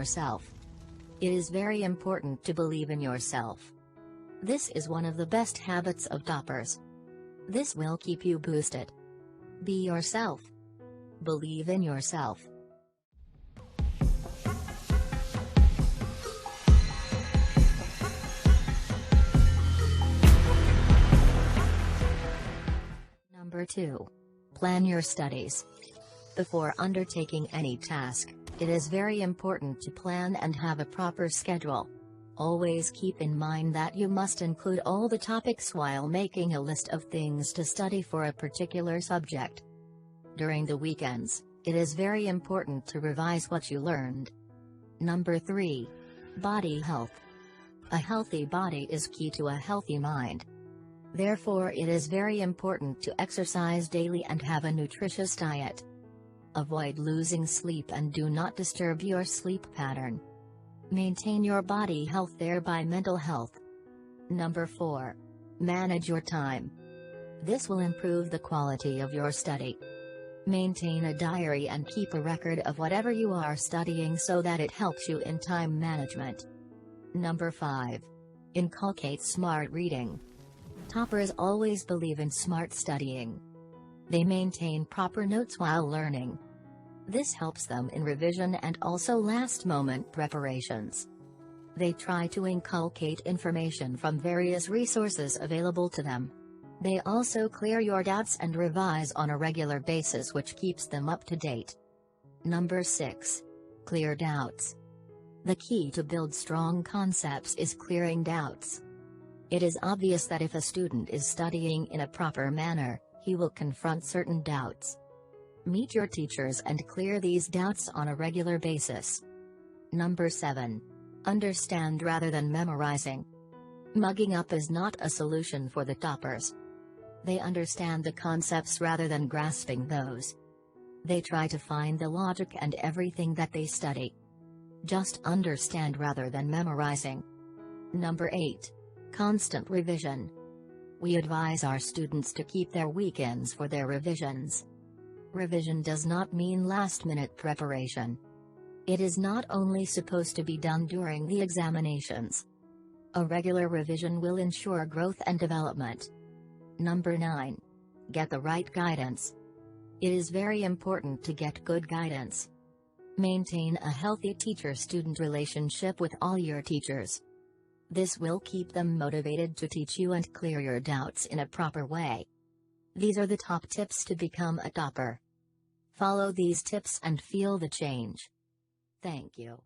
yourself. It is very important to believe in yourself. This is one of the best habits of toppers. This will keep you boosted. Be yourself. Believe in yourself. Number 2. Plan your studies. Before undertaking any task, it is very important to plan and have a proper schedule. Always keep in mind that you must include all the topics while making a list of things to study for a particular subject. During the weekends, it is very important to revise what you learned. Number 3. Body health. A healthy body is key to a healthy mind. Therefore, it is very important to exercise daily and have a nutritious diet. Avoid losing sleep and do not disturb your sleep pattern. Maintain your body health, thereby mental health. Number 4. Manage your time. This will improve the quality of your study. Maintain a diary and keep a record of whatever you are studying so that it helps you in time management. Number 5. Inculcate smart reading. Toppers always believe in smart studying. They maintain proper notes while learning. This helps them in revision and also last-moment preparations. They try to inculcate information from various resources available to them. They also clear your doubts and revise on a regular basis, which keeps them up to date. Number 6. Clear doubts. The key to build strong concepts is clearing doubts. It is obvious that if a student is studying in a proper manner, he will confront certain doubts. Meet your teachers and clear these doubts on a regular basis. Number 7. Understand rather than memorizing. Mugging up is not a solution for the toppers. They understand the concepts rather than grasping those. They try to find the logic and everything that they study. Just understand rather than memorizing. Number 8. Constant revision. We advise our students to keep their weekends for their revisions. Revision does not mean last-minute preparation. It is not only supposed to be done during the examinations. A regular revision will ensure growth and development. Number 9. Get the right guidance. It is very important to get good guidance. Maintain a healthy teacher-student relationship with all your teachers. This will keep them motivated to teach you and clear your doubts in a proper way. These are the top tips to become a topper. Follow these tips and feel the change. Thank you.